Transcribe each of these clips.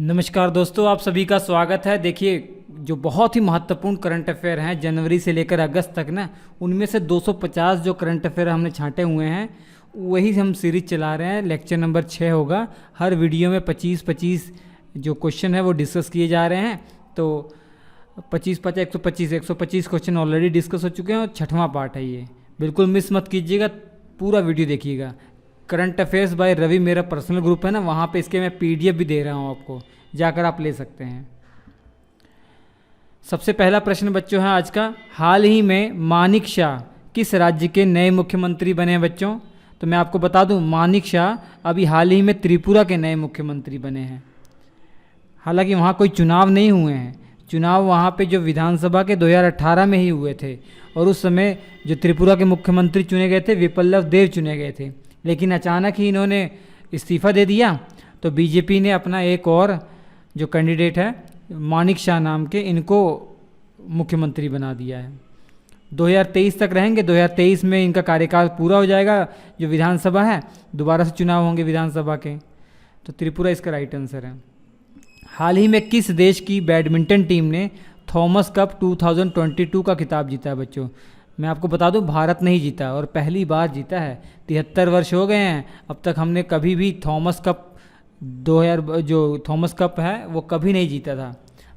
नमस्कार दोस्तों, आप सभी का स्वागत है। देखिए, जो बहुत ही महत्वपूर्ण करंट अफेयर हैं जनवरी से लेकर अगस्त तक ना, उनमें से 250 जो करंट अफेयर हमने छांटे हुए हैं वही हम सीरीज चला रहे हैं। लेक्चर नंबर 6 होगा। हर वीडियो में 25-25 जो क्वेश्चन है वो डिस्कस किए जा रहे हैं। तो 25-5 125 क्वेश्चन ऑलरेडी डिस्कस हो चुके हैं और 6वां पार्ट है ये। बिल्कुल मिस मत कीजिएगा, पूरा वीडियो देखिएगा। करंट अफेयर्स बाय रवि मेरा पर्सनल ग्रुप है ना, वहाँ पे इसके मैं पीडीएफ भी दे रहा हूँ, आपको जाकर आप ले सकते हैं। सबसे पहला प्रश्न बच्चों है आज का, हाल ही में मानिक शाह किस राज्य के नए मुख्यमंत्री बने हैं बच्चों? तो मैं आपको बता दूं, मानिक शाह अभी हाल ही में त्रिपुरा के नए मुख्यमंत्री बने हैं। हालांकि वहाँ कोई चुनाव नहीं हुए हैं। चुनाव वहाँ पे जो विधानसभा के 2018 में ही हुए थे, और उस समय जो त्रिपुरा के मुख्यमंत्री चुने गए थे विप्लव देव चुने गए थे। लेकिन अचानक ही इन्होंने इस्तीफा दे दिया, तो बीजेपी ने अपना एक और जो कैंडिडेट है मानिक शाह नाम के, इनको मुख्यमंत्री बना दिया है। 2023 तक रहेंगे। 2023 में इनका कार्यकाल पूरा हो जाएगा। जो विधानसभा है, दोबारा से चुनाव होंगे विधानसभा के। तो त्रिपुरा इसका राइट आंसर है। हाल ही में किस देश की बैडमिंटन टीम ने थॉमस कप 2022 का खिताब जीता है बच्चों? मैं आपको बता दूं, भारत नहीं जीता और पहली बार जीता है। 73 वर्ष हो गए हैं, अब तक हमने कभी भी थॉमस कप 2000 जो थॉमस कप है वो कभी नहीं जीता था।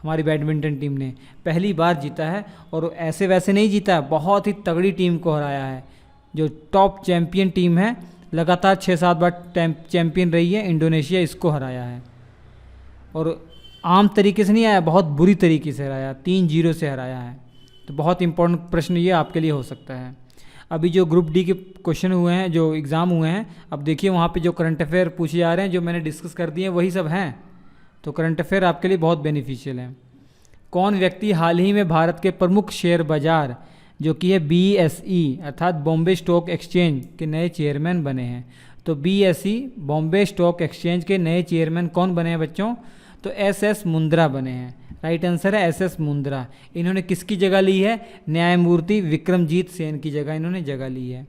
हमारी बैडमिंटन टीम ने पहली बार जीता है, और ऐसे वैसे नहीं जीता, बहुत ही तगड़ी टीम को हराया है। जो टॉप चैम्पियन टीम है, लगातार 6-7 बार चैम्पियन रही है, इंडोनेशिया इसको हराया है। और आम तरीके से नहीं आया, बहुत बुरी तरीके से हराया, 3-0 से हराया है। तो बहुत इंपॉर्टेंट प्रश्न ये आपके लिए हो सकता है। अभी जो ग्रुप डी के क्वेश्चन हुए हैं, जो एग्ज़ाम हुए हैं, अब देखिए वहाँ पे जो करंट अफेयर पूछे जा रहे हैं, जो मैंने डिस्कस कर दिए हैं वही सब हैं। तो करंट अफेयर आपके लिए बहुत बेनिफिशियल है। कौन व्यक्ति हाल ही में भारत के प्रमुख शेयर बाजार जो कि है BSE अर्थात बॉम्बे स्टॉक एक्सचेंज के नए चेयरमैन बने हैं? तो BSE बॉम्बे स्टॉक एक्सचेंज के नए चेयरमैन कौन बने हैं बच्चों? तो SS मुंद्रा बने हैं। राइट आंसर है SS मुंद्रा। इन्होंने किसकी जगह ली है? न्यायमूर्ति विक्रमजीत सेन की जगह इन्होंने जगह ली है।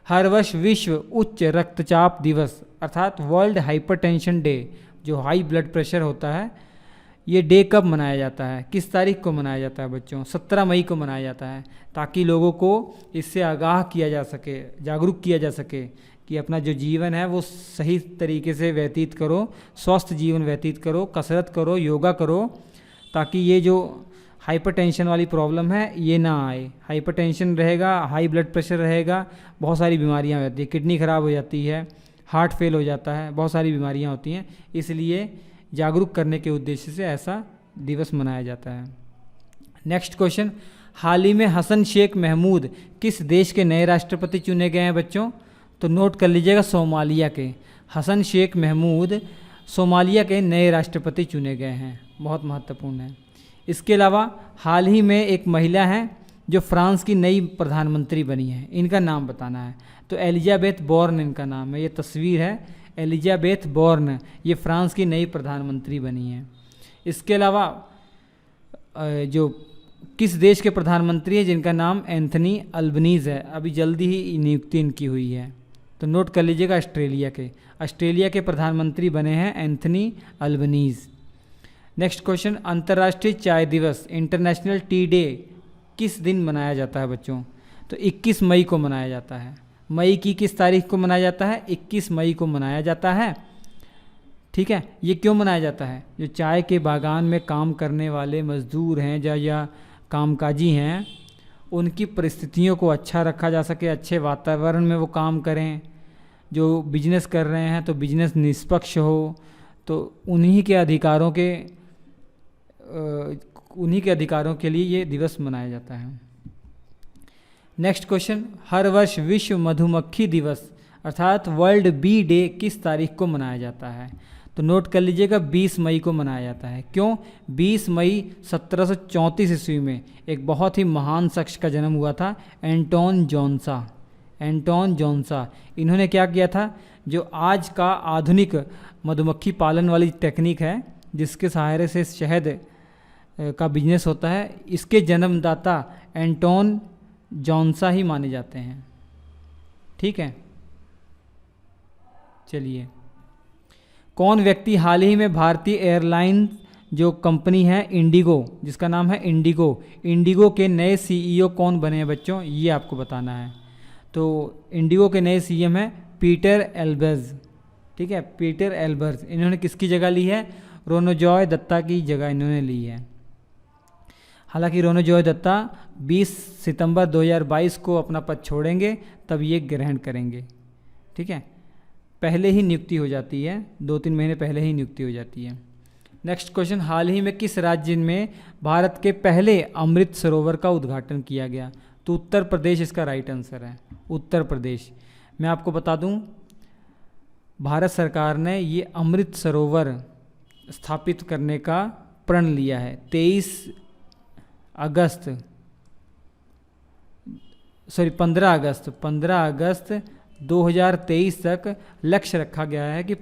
हर वर्ष विश्व उच्च रक्तचाप दिवस अर्थात वर्ल्ड हाइपरटेंशन डे, जो हाई ब्लड प्रेशर होता है, ये डे कब मनाया जाता है? किस तारीख को मनाया जाता है बच्चों? 17 मई को मनाया जाता है, ताकि लोगों को इससे आगाह किया जा सके, जागरूक किया जा सके कि अपना जो जीवन है वो सही तरीके से व्यतीत करो, स्वस्थ जीवन व्यतीत करो, कसरत करो, योगा करो, ताकि ये जो हाइपरटेंशन वाली प्रॉब्लम है ये ना आए। हाइपरटेंशन रहेगा, हाई ब्लड प्रेशर रहेगा, बहुत सारी बीमारियां होती हैं, किडनी ख़राब हो जाती है, हार्ट फेल हो जाता है, बहुत सारी बीमारियां होती हैं। इसलिए जागरूक करने के उद्देश्य से ऐसा दिवस मनाया जाता है। नेक्स्ट क्वेश्चन, हाल ही में हसन शेख महमूद किस देश के नए राष्ट्रपति चुने गए हैं बच्चों? तो नोट कर लीजिएगा, सोमालिया के। हसन शेख महमूद सोमालिया के नए राष्ट्रपति चुने गए हैं, बहुत महत्वपूर्ण है। इसके अलावा हाल ही में एक महिला हैं जो फ्रांस की नई प्रधानमंत्री बनी है, इनका नाम बताना है। तो एलिजाबेथ बॉर्न इनका नाम है। ये तस्वीर है, एलिजाबेथ बॉर्न, ये फ्रांस की नई प्रधानमंत्री बनी है। इसके अलावा जो किस देश के प्रधानमंत्री है जिनका नाम एंथनी अल्बनीज़ है, अभी जल्दी ही नियुक्ति इनकी हुई है। तो नोट कर लीजिएगा, ऑस्ट्रेलिया के प्रधानमंत्री बने हैं एंथनी अल्बनीज़। नेक्स्ट क्वेश्चन, अंतर्राष्ट्रीय चाय दिवस इंटरनेशनल टी डे किस दिन मनाया जाता है बच्चों? तो 21 मई को मनाया जाता है। मई की किस तारीख को मनाया जाता है? 21 मई को मनाया जाता है। ठीक है, ये क्यों मनाया जाता है? जो चाय के बागान में काम करने वाले मजदूर हैं या कामकाजी हैं, उनकी परिस्थितियों को अच्छा रखा जा सके, अच्छे वातावरण में वो काम करें। जो बिजनेस कर रहे हैं तो बिजनेस निष्पक्ष हो, तो उन्हीं के अधिकारों के लिए ये दिवस मनाया जाता है। नेक्स्ट क्वेश्चन, हर वर्ष विश्व मधुमक्खी दिवस अर्थात वर्ल्ड बी डे किस तारीख को मनाया जाता है? तो नोट कर लीजिएगा, 20 मई को मनाया जाता है। क्यों? 20 मई 1734 ईस्वी में एक बहुत ही महान शख्स का जन्म हुआ था, एंटोन जोंसा। इन्होंने क्या किया था? जो आज का आधुनिक मधुमक्खी पालन वाली टेक्निक है, जिसके सहारे से शहद का बिजनेस होता है, इसके जन्मदाता एंटोन जोंसा ही माने जाते हैं। ठीक है, चलिए कौन व्यक्ति हाल ही में भारतीय एयरलाइन जो कंपनी है इंडिगो, जिसका नाम है इंडिगो, इंडिगो के नए सीईओ कौन बने हैं बच्चों, ये आपको बताना है। तो इंडिगो के नए सीएम हैं पीटर एल्बर्ज। ठीक है, पीटर एल्बर्ज। इन्होंने किसकी जगह ली है? रोनोजॉय दत्ता की जगह इन्होंने ली है। हालांकि रोनोजॉय दत्ता 20 सितंबर 2022 को अपना पद छोड़ेंगे, तब ये ग्रहण करेंगे। ठीक है, पहले ही नियुक्ति हो जाती है, 2-3 महीने पहले ही नियुक्ति हो जाती है। नेक्स्ट क्वेश्चन, हाल ही में किस राज्य में भारत के पहले अमृत सरोवर का उद्घाटन किया गया? तो उत्तर प्रदेश इसका राइट आंसर है, उत्तर प्रदेश। मैं आपको बता दूं, भारत सरकार ने ये अमृत सरोवर स्थापित करने का प्रण लिया है। 15 अगस्त 2023 तक लक्ष्य रखा गया है कि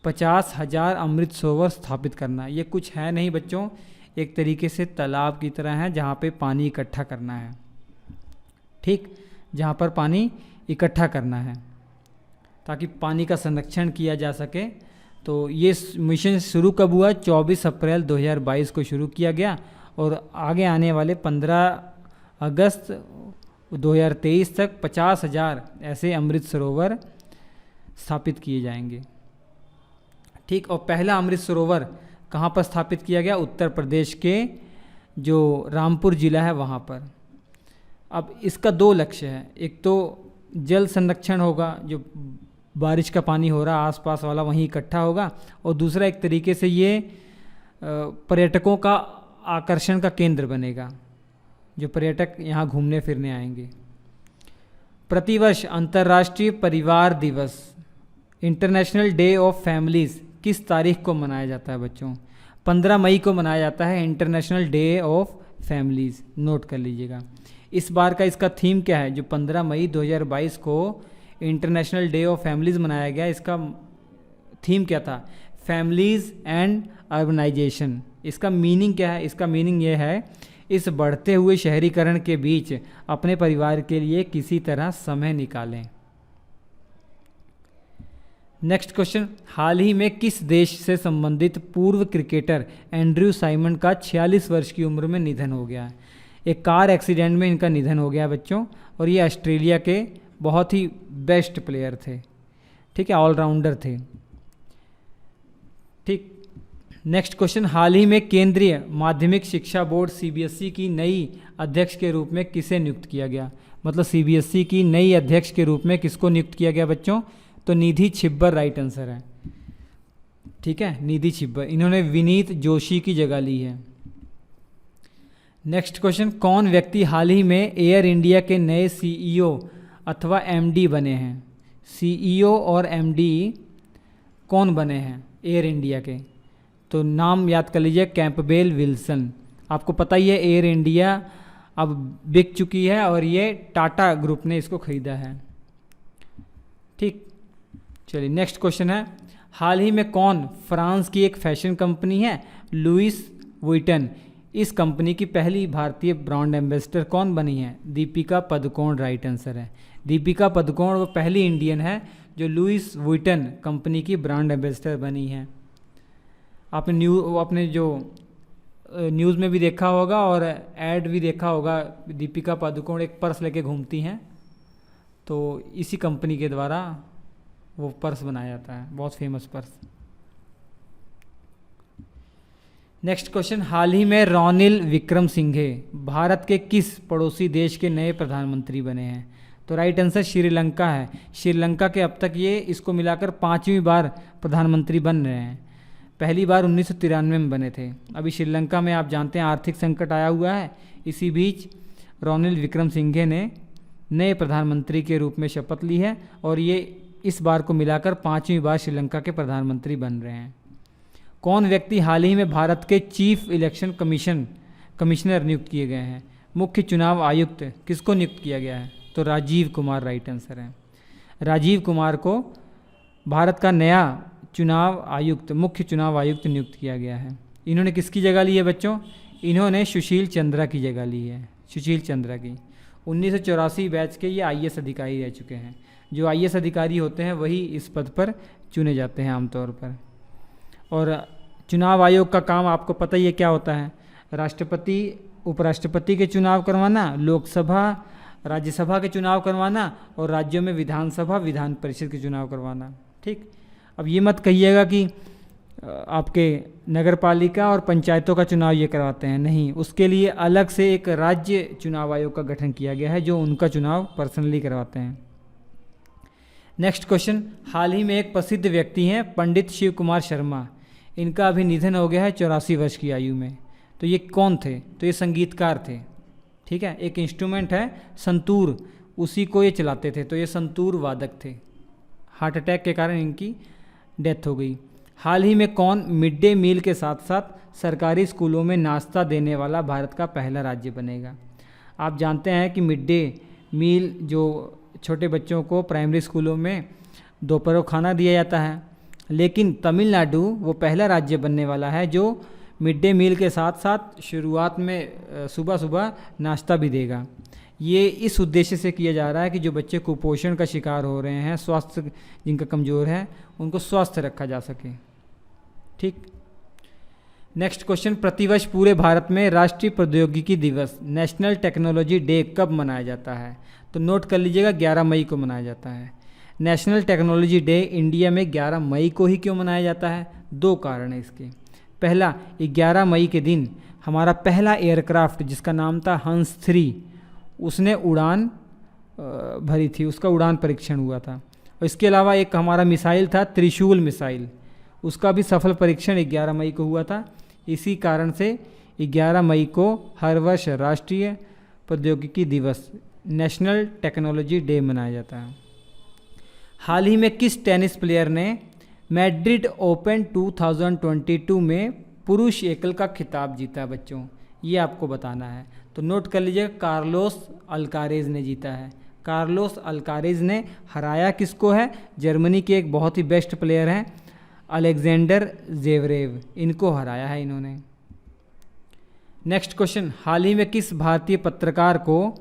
50,000 अमृत सरोवर स्थापित करना। ये कुछ है नहीं बच्चों, एक तरीके से तालाब की तरह है जहाँ पे पानी इकट्ठा करना है। ठीक, जहाँ पर पानी इकट्ठा करना है ताकि पानी का संरक्षण किया जा सके। तो ये मिशन शुरू कब हुआ? 24 अप्रैल 2022 को शुरू किया गया और आगे आने वाले 15 अगस्त 2023 तक 50,000 ऐसे अमृत सरोवर स्थापित किए जाएंगे। ठीक, और पहला अमृत सरोवर कहाँ पर स्थापित किया गया? उत्तर प्रदेश के जो रामपुर जिला है वहाँ पर। अब इसका 2 लक्ष्य है, एक तो जल संरक्षण होगा, जो बारिश का पानी हो रहा आसपास वाला वहीं इकट्ठा होगा, और दूसरा एक तरीके से ये पर्यटकों का आकर्षण का केंद्र बनेगा, जो पर्यटक यहाँ घूमने फिरने आएंगे। प्रतिवर्ष अंतर्राष्ट्रीय परिवार दिवस, इंटरनेशनल डे ऑफ फैमिलीज़, किस तारीख को मनाया जाता है बच्चों? 15 मई को मनाया जाता है international day of families, note कर लीजिएगा। इस बार का इसका थीम क्या है? जो 15 मई 2022 को इंटरनेशनल डे ऑफ फैमिलीज़ मनाया गया, इसका थीम क्या था? Families and urbanisation. इसका मीनिंग क्या है? इसका मीनिंग ये है, इस बढ़ते हुए शहरीकरण के बीच अपने परिवार के लिए किसी तरह समय निकालें। नेक्स्ट क्वेश्चन, हाल ही में किस देश से संबंधित पूर्व क्रिकेटर एंड्रयू साइमन का 46 वर्ष की उम्र में निधन हो गया है? एक कार एक्सीडेंट में इनका निधन हो गया बच्चों, और ये ऑस्ट्रेलिया के बहुत ही बेस्ट प्लेयर थे। ठीक है, ऑलराउंडर थे। ठीक, नेक्स्ट क्वेश्चन, हाल ही में केंद्रीय माध्यमिक शिक्षा बोर्ड सीबीएसई की नई अध्यक्ष के रूप में किसे नियुक्त किया गया? मतलब सीबीएसई की नई अध्यक्ष के रूप में किसको नियुक्त किया गया बच्चों? तो निधि छिब्बर राइट आंसर है। ठीक है, निधि छिब्बर। इन्होंने विनीत जोशी की जगह ली है। नेक्स्ट क्वेश्चन, कौन व्यक्ति हाल ही में एयर इंडिया के नए सीईओ अथवा एमडी बने हैं? सीईओ और एमडी कौन बने हैं एयर इंडिया के? तो नाम याद कर लीजिए, कैंपबेल विल्सन। आपको पता ही है एयर इंडिया अब बिक चुकी है और ये टाटा ग्रुप ने इसको खरीदा है। ठीक, चलिए नेक्स्ट क्वेश्चन है, हाल ही में कौन फ्रांस की एक फैशन कंपनी है लुइस वुइटन, इस कंपनी की पहली भारतीय ब्रांड एम्बेसडर कौन बनी है? दीपिका पादुकोण राइट आंसर है। दीपिका पादुकोण वो पहली इंडियन है जो लुइस वुइटन कंपनी की ब्रांड एम्बेसडर बनी है। आपने अपने जो न्यूज़ में भी देखा होगा और ऐड भी देखा होगा, दीपिका पादुकोण एक पर्स लेके घूमती हैं, तो इसी कंपनी के द्वारा वो पर्स बनाया जाता है, बहुत फेमस पर्स। नेक्स्ट क्वेश्चन, हाल ही में रानिल विक्रमसिंघे भारत के किस पड़ोसी देश के नए प्रधानमंत्री बने हैं? तो राइट आंसर श्रीलंका है। श्रीलंका के अब तक ये इसको मिलाकर 5वीं बार प्रधानमंत्री बन रहे हैं। पहली बार 1993 में बने थे। अभी श्रीलंका में आप जानते हैं आर्थिक संकट आया हुआ है, इसी बीच रानिल विक्रमसिंघे ने नए प्रधानमंत्री के रूप में शपथ ली है और ये इस बार को मिलाकर 5वीं बार श्रीलंका के प्रधानमंत्री बन रहे हैं। कौन व्यक्ति हाल ही में भारत के चीफ इलेक्शन कमिश्नर नियुक्त किए गए हैं? मुख्य चुनाव आयुक्त किसको नियुक्त किया गया है? तो राजीव कुमार राइट आंसर है। राजीव कुमार को भारत का नया मुख्य चुनाव आयुक्त नियुक्त किया गया है। इन्होंने किसकी जगह ली है बच्चों? इन्होंने सुशील चंद्रा की जगह ली है, सुशील चंद्रा की। 1984 बैच के ये आईएएस अधिकारी रह चुके हैं। जो आईएएस अधिकारी होते हैं वही इस पद पर चुने जाते हैं आमतौर पर। और चुनाव आयोग का काम आपको पता ही है क्या होता है, राष्ट्रपति उपराष्ट्रपति के चुनाव करवाना, लोकसभा राज्यसभा के चुनाव करवाना और राज्यों में विधानसभा विधान परिषद के चुनाव करवाना। ठीक, अब ये मत कहिएगा कि आपके नगर पालिका और पंचायतों का चुनाव ये करवाते हैं, नहीं, उसके लिए अलग से एक राज्य चुनाव आयोग का गठन किया गया है जो उनका चुनाव पर्सनली करवाते हैं। नेक्स्ट क्वेश्चन, हाल ही में एक प्रसिद्ध व्यक्ति हैं पंडित शिव कुमार शर्मा, इनका अभी निधन हो गया है 84 वर्ष की आयु में। तो ये कौन थे? तो ये संगीतकार थे। ठीक है, एक इंस्ट्रूमेंट है संतूर, उसी को ये चलाते थे, तो ये संतूर वादक थे। हार्ट अटैक के कारण इनकी डेथ हो गई। हाल ही में कौन मिड डे मील के साथ साथ सरकारी स्कूलों में नाश्ता देने वाला भारत का पहला राज्य बनेगा? आप जानते हैं कि मिड डे मील जो छोटे बच्चों को प्राइमरी स्कूलों में दोपहर को खाना दिया जाता है, लेकिन तमिलनाडु वो पहला राज्य बनने वाला है जो मिड डे मील के साथ साथ शुरुआत में सुबह सुबह नाश्ता भी देगा। ये इस उद्देश्य से किया जा रहा है कि जो बच्चे कुपोषण का शिकार हो रहे हैं, स्वास्थ्य जिनका कमज़ोर है, उनको स्वस्थ रखा जा सके। ठीक, नेक्स्ट क्वेश्चन, प्रतिवर्ष पूरे भारत में राष्ट्रीय प्रौद्योगिकी दिवस नेशनल टेक्नोलॉजी डे कब मनाया जाता है? तो नोट कर लीजिएगा 11 मई को मनाया जाता है। नेशनल टेक्नोलॉजी डे इंडिया में 11 मई को ही क्यों मनाया जाता है? 2 कारण हैं इसके। पहला, 11 मई के दिन हमारा पहला एयरक्राफ्ट जिसका नाम था हंस 3 उसने उड़ान भरी थी, उसका उड़ान परीक्षण हुआ था। और इसके अलावा एक हमारा मिसाइल था त्रिशूल मिसाइल, उसका भी सफल परीक्षण 11 मई को हुआ था। इसी कारण से 11 मई को हर वर्ष राष्ट्रीय प्रौद्योगिकी दिवस नेशनल टेक्नोलॉजी डे मनाया जाता है। हाल ही में किस टेनिस प्लेयर ने मैड्रिड ओपन 2022 में पुरुष एकल का खिताब जीता बच्चों? ये आपको बताना है, तो नोट कर लीजिए, कार्लोस अल्कारेज ने जीता है। कार्लोस अल्कारेज ने हराया किसको है? जर्मनी के एक बहुत ही बेस्ट प्लेयर हैं अलेक्जेंडर जेवरेव, इनको हराया है इन्होंने। नेक्स्ट क्वेश्चन, हाल ही में किस भारतीय पत्रकार को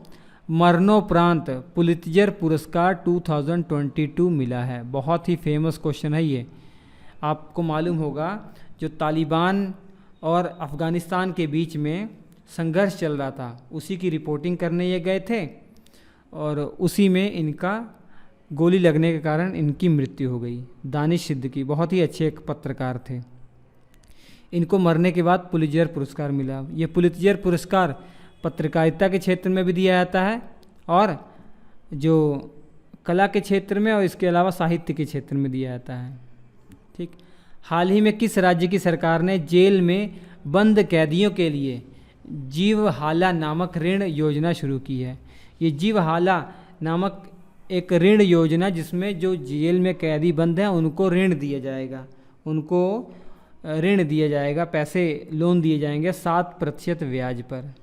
मरणोपरांत पुलित्जर पुरस्कार 2022 मिला है? बहुत ही फेमस क्वेश्चन है ये। आपको मालूम होगा जो तालिबान और अफ़गानिस्तान के बीच में संघर्ष चल रहा था, उसी की रिपोर्टिंग करने ये गए थे और उसी में इनका गोली लगने के कारण इनकी मृत्यु हो गई। दानिश सिद्दीकी बहुत ही अच्छे एक पत्रकार थे, इनको मरने के बाद पुलित्जर पुरस्कार मिला। ये पुलित्जर पुरस्कार पत्रकारिता के क्षेत्र में भी दिया जाता है और जो कला के क्षेत्र में और इसके अलावा साहित्य के क्षेत्र में दिया जाता है। ठीक, हाल ही में किस राज्य की सरकार ने जेल में बंद कैदियों के लिए जीवहाला नामक ऋण योजना शुरू की है? ये जीवहाला नामक एक ऋण योजना जिसमें जो जेल में कैदी बंद हैं उनको ऋण दिया जाएगा, उनको ऋण दिया जाएगा, पैसे लोन दिए जाएंगे 7% ब्याज पर,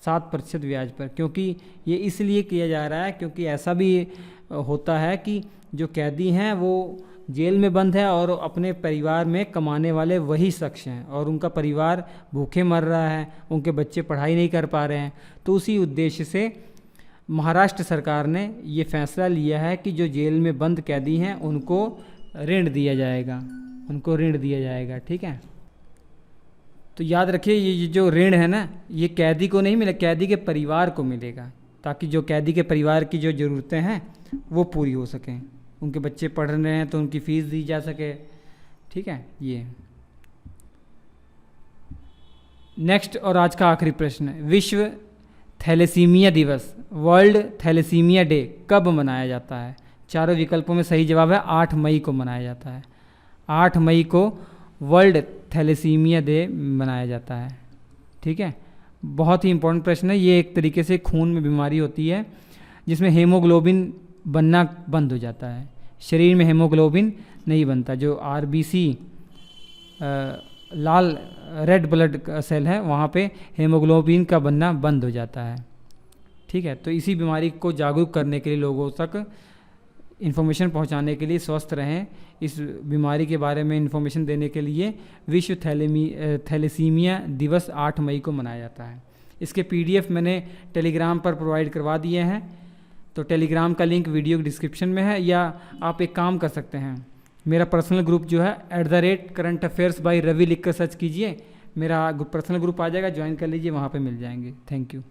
7% ब्याज पर। क्योंकि ये इसलिए किया जा रहा है क्योंकि ऐसा भी होता है कि जो कैदी हैं वो जेल में बंद है और अपने परिवार में कमाने वाले वही शख्स हैं और उनका परिवार भूखे मर रहा है, उनके बच्चे पढ़ाई नहीं कर पा रहे हैं। तो उसी उद्देश्य से महाराष्ट्र सरकार ने ये फैसला लिया है कि जो जेल में बंद कैदी हैं उनको ऋण दिया जाएगा, उनको ऋण दिया जाएगा। ठीक है, तो याद रखिए ये जो ऋण है ना, ये कैदी को नहीं मिलेगा, कैदी के परिवार को मिलेगा, ताकि जो कैदी के परिवार की जो ज़रूरतें हैं वो पूरी हो सकें। उनके बच्चे पढ़ रहे हैं तो उनकी फ़ीस दी जा सके। ठीक है, ये नेक्स्ट और आज का आखिरी प्रश्न है, विश्व थैलेसीमिया दिवस वर्ल्ड थैलेसीमिया डे कब मनाया जाता है? चारों विकल्पों में सही जवाब है 8 मई को मनाया जाता है। 8 मई को वर्ल्ड थैलेसीमिया डे मनाया जाता है। ठीक है, बहुत ही इंपॉर्टेंट प्रश्न है ये। एक तरीके से खून में बीमारी होती है जिसमें हीमोग्लोबिन बनना बंद हो जाता है, शरीर में हीमोग्लोबिन नहीं बनता, जो आरबीसी लाल रेड ब्लड सेल है वहाँ पे हीमोग्लोबिन का बनना बंद हो जाता है। ठीक है, तो इसी बीमारी को जागरूक करने के लिए, लोगों तक इन्फॉर्मेशन पहुंचाने के लिए, स्वस्थ रहें इस बीमारी के बारे में इन्फॉर्मेशन देने के लिए विश्व थैलेसीमिया दिवस 8 मई को मनाया जाता है। इसके PDF मैंने टेलीग्राम पर प्रोवाइड करवा दिए हैं, तो टेलीग्राम का लिंक वीडियो डिस्क्रिप्शन में है, या आप एक काम कर सकते हैं, मेरा पर्सनल ग्रुप जो है @current affairs by रवि लिख कर सर्च कीजिए, मेरा पर्सनल ग्रुप आ जाएगा, ज्वाइन कर लीजिए, वहाँ पे मिल जाएंगे। Thank you.